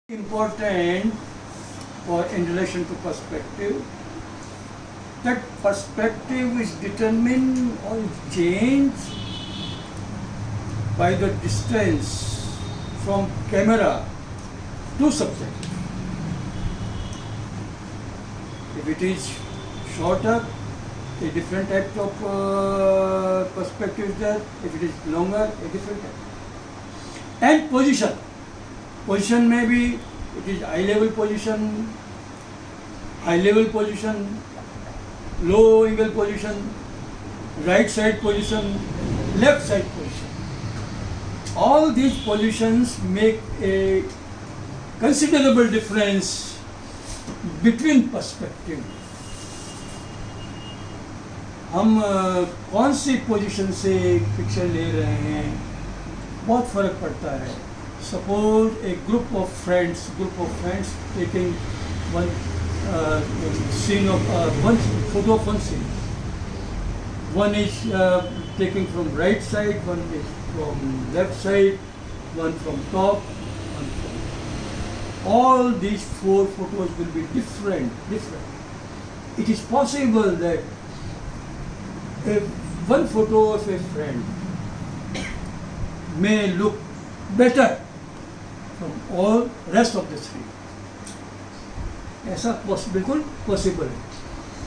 important for in relation to perspective, that perspective is determined or changed by the distance from camera to subject. If it is shorter, a different type of perspective is there. If it is longer, a different type. And position. Position may be, it is eye level position, low angle position, right side position, left side position. All these positions make a considerable difference between perspective. हम कौन सी position से picture ले रहे हैं बहुत फर्क पड़ता है. Suppose a group of friends taking one photo of one scene. One is taken from right side, one is from left side, one from top, one from. All these four photos will be different. It is possible that one photo of a friend may look better from all rest of the three. ऐसा बिल्कुल possible है.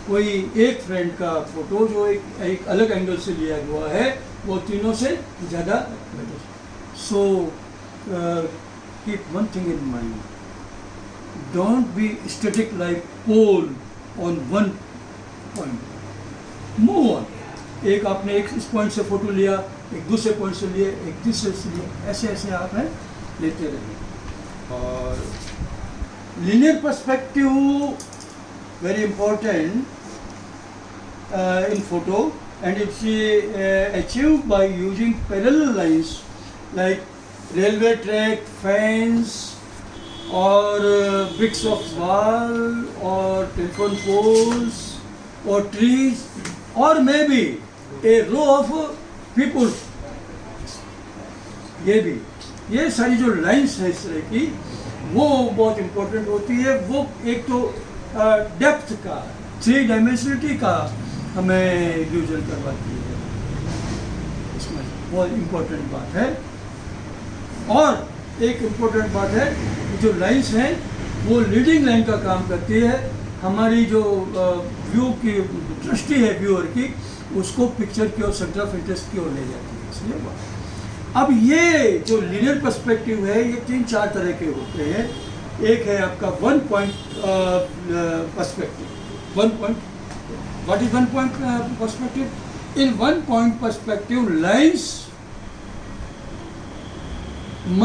कोई एक friend का photo जो एक अलग angle से लिया हुआ है वो तीनों से ज़्यादा better. So keep one thing in mind, don't be static like pole on one point. Move on. एक आपने एक इस पॉइंट से फोटो लिया, एक दूसरे पॉइंट से लिए, एक तीसरे से लिए, ऐसे आप हैं लेते रहिए. और linear perspective very important in photo, and it's achieved by using parallel lines like railway track, fence, or bricks of wall, or telephone poles, or trees, or maybe a row of people. ये सारी जो lines है इस तरह की वो बहुत important होती है. वो एक तो डेप्थ का, थ्री डायमेंशनलिटी का हमें इल्यूजन करवाती है. इसमें बहुत इम्पोर्टेंट बात है. और एक इम्पोर्टेंट बात है जो लाइन्स हैं वो लीडिंग लाइन का काम करती है. हमारी जो व्यू की दृष्टि है व्यूअर की, उसको पिक्चर की ओर, सेंटर ऑफ इंटरेस्ट की ओर ले जाती है. इसलिए अब ये जो लीनियर पर्सपेक्टिव है ये 3-4 तरह के होते हैं. एक है आपका one point perspective. What is one point perspective? In one point perspective lines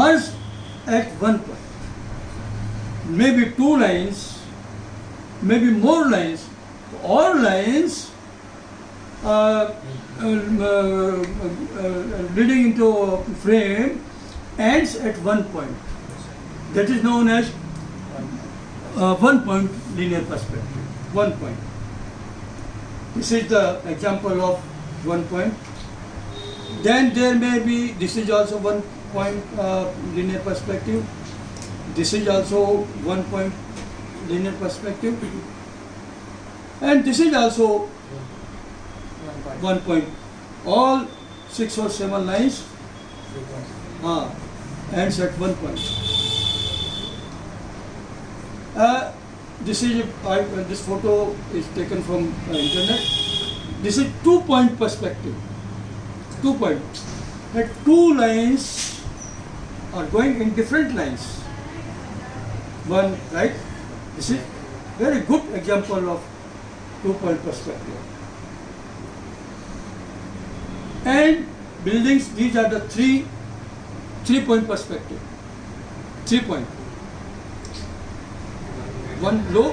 merge at one point. Maybe 2 lines, maybe more lines. All lines leading into a frame ends at one point. That is known as one point linear perspective. One point. This is the example of one point. Then there may be, this is also one point linear perspective. This is also one point linear perspective. And this is also one point. All 6 or 7 lines ends at one point. This photo is taken from internet. This is 2-point perspective. 2 points. The 2 lines are going in different lines. One right. This is very good example of 2-point perspective. And buildings, these are the 3-point perspective. 3 point. One low,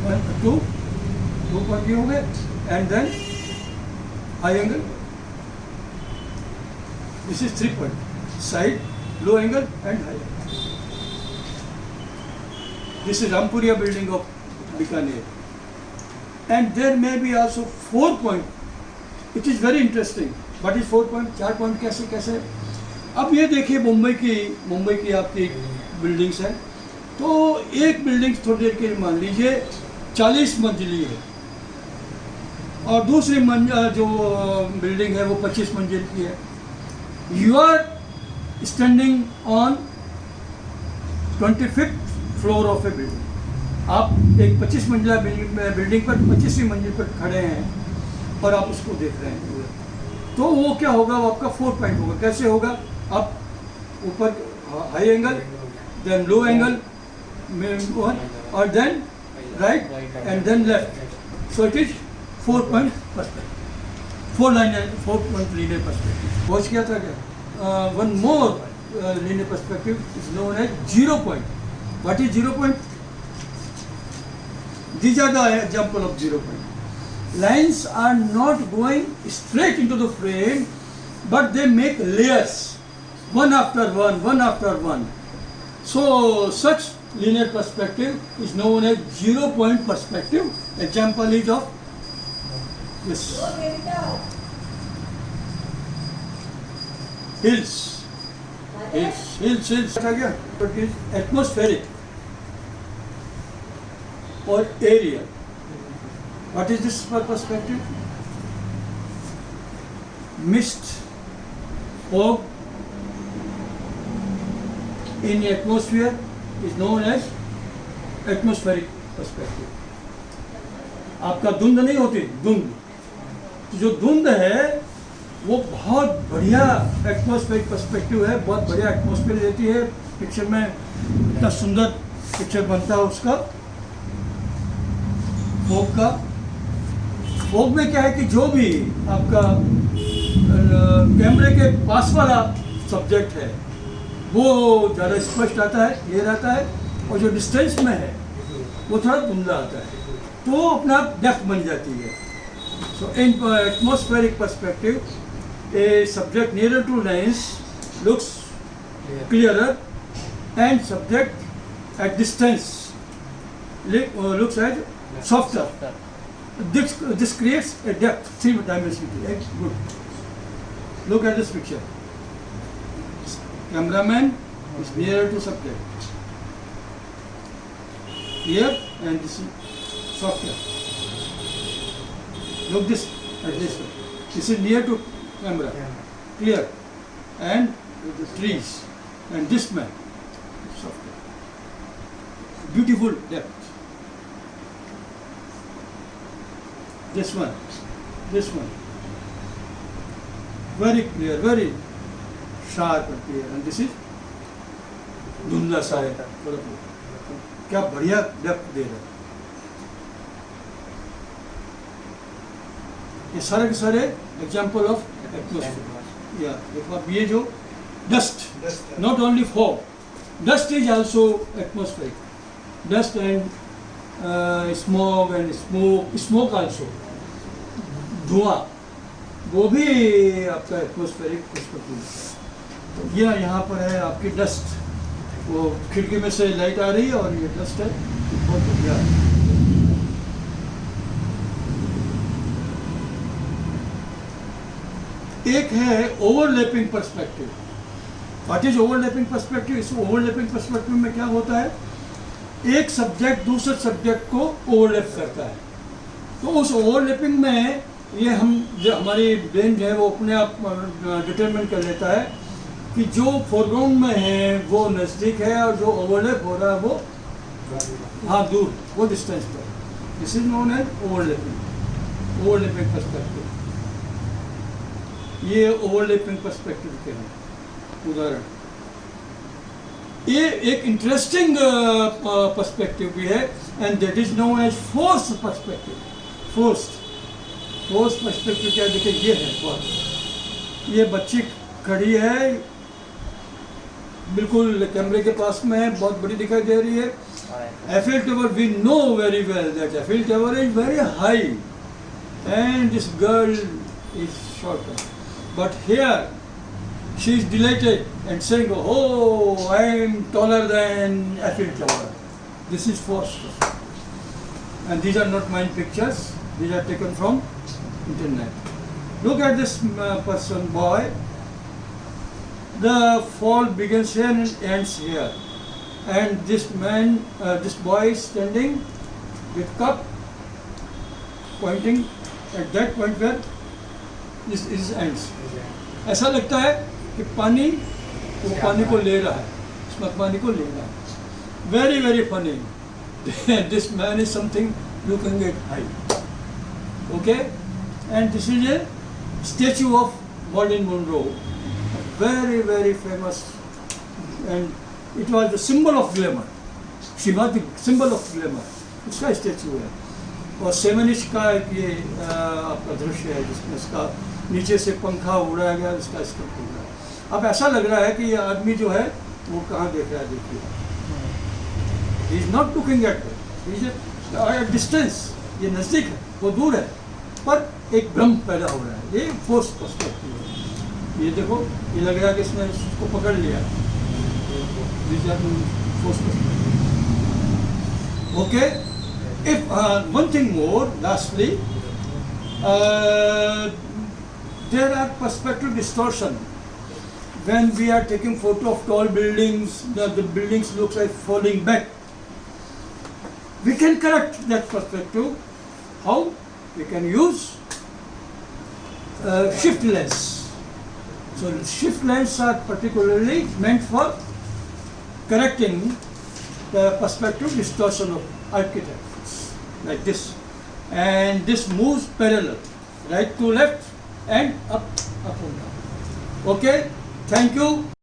1, 2 point हो गए, and then high angle. This is 3 point. Side, low angle and high angle. This is Rampuria building of Bikaner. And there may be also 4 point. It is very interesting. What is 4 point? 4 point कैसे? अब ये देखिए मुंबई की आपकी buildings है। तो एक building थोड़ी देर के लिए मान लीजिए 40 मंजिली है और दूसरी जो बिल्डिंग है वो 25 मंजिल की है। You are standing on 25th floor of a building. आप एक 25 मंजिला बिल्डिंग पर 25वीं मंजिल पर खड़े हैं और आप उसको देख रहे हैं। तो वो क्या होगा, वो आपका 4 पॉइंट होगा। कैसे होगा? आप ऊपर high angle, then low angle और then right and then left. So it is 4 point perspective, 4 point linear perspective. पहुंच गया था क्या? One more linear perspective is known as 0 point. What is 0 point? These are the example of 0 point. Lines are not going straight into the frame, but they make layers, one after one, one after one. So such linear perspective is known as 0 point perspective. Example is of this hills. Hills आ गया। But it is atmospheric or aerial. What is this perspective? Mist, fog in atmosphere is known as atmospheric perspective. आपका धुंध नहीं होती, धुंध। जो धुंध है वो बहुत बढ़िया एटमॉस्फेरिक पर्सपेक्टिव है, बहुत बढ़िया एटमॉस्फेयर देती है पिक्चर में। इतना सुंदर पिक्चर बनता है उसका। फोग में क्या है कि जो भी आपका कैमरे के पास वाला सब्जेक्ट है वो ज़्यादा स्पष्ट आता है, क्लियर आता है, और जो डिस्टेंस में है वो थोड़ा धुंधला आता है। तो अपने आप डेप्थ बन जाती है। So in atmospheric perspective a subject nearer to lens looks clearer and subject at distance looks as softer. This creates a depth, 3-dimensionality. Good. Look at this picture. Cameraman is nearer to subject. Here and this is softer. Look this at this way. This is near to camera, clear, and the trees, and this man, software, beautiful depth. This one, very clear, very sharp and clear, and this is धुंधला सा है। क्या बढ़िया depth दे रहा है। ये सारे के सारे एग्जाम्पल ऑफ एटमॉस्फेयर। या देखो अब ये जो dust, not only fog, dust is also atmospheric. Dust and smog and smoke also, धुआं, वो भी आपका एटमॉस्फेरिक पर्सपेक्टिव है। तो ये यहाँ पर है आपकी डस्ट, वो खिड़की में से लाइट आ रही है और ये डस्ट है, बहुत बढ़िया है। एक है overlapping perspective. What is overlapping perspective? इस ओवरलैपिंग पर्सपेक्टिव में क्या होता है, एक सब्जेक्ट दूसरे सब्जेक्ट को ओवरलैप करता है। तो उस ओवरलैपिंग में ये जो हमारी ब्रेन जो है वो अपने आप डिटरमिन कर लेता है कि जो फोरग्राउंड में है वो नज़दीक है और जो ओवरलैप हो रहा है वो दूर, वो डिस्टेंस पर। This is known as overlapping perspective. ये ओवरलैपिंग पर्सपेक्टिव के हैं उदाहरण। ये एक इंटरेस्टिंग पर्सपेक्टिव भी है and that is known as force perspective. Force perspective क्या, देखिए ये है, ये बच्ची खड़ी है बिल्कुल कैमरे के पास में है, बहुत बड़ी दिखाई दे रही है। Eiffel Tower, we know very well that Eiffel Tower is very high and this girl is shorter. But here she is delighted and saying, "Oh, I am taller than Eiffel Tower." This is force. And these are not mine pictures. These are taken from internet. Look at this person, boy. the fall begins here and ends here. And this man, this boy is standing with cup pointing at that point where this ends. ऐसा लगता है कि पानी वो पानी को ले रहा है, इसमें पानी को ले रहा है. Very very funny. This man is something looking at high. Okay, and this is a statue of Marilyn Monroe, very very famous, and it was the symbol of glamour. She was the symbol of glamour. इसका statue है और 7 inch का एक ये आपका दृश्य है जिसमें इसका नीचे से पंखा उड़ाया गया, इसका स्कर्ट उड़ रहा है. अब ऐसा लग रहा है कि ये आदमी जो है वो कहाँ देख रहा है, देखिए. He is not looking at it. He is at distance. ये नज़दीक है, वो दूर है, पर एक भ्रम पैदा हो रहा है. ये फोर्स पर्सपेक्टिव है. ये देखो, ये लग रहा है कि इसने उसको पकड़ लिया. Force perspective. Okay. If one thing more, lastly, there are perspective distortion. When we are taking photo of tall buildings, the buildings looks like falling back. We can correct that perspective. How? We can use shift lens. So shift lens are particularly meant for correcting the perspective distortion of architects, like this. And this moves parallel, right to left and up and down. Okay, thank you.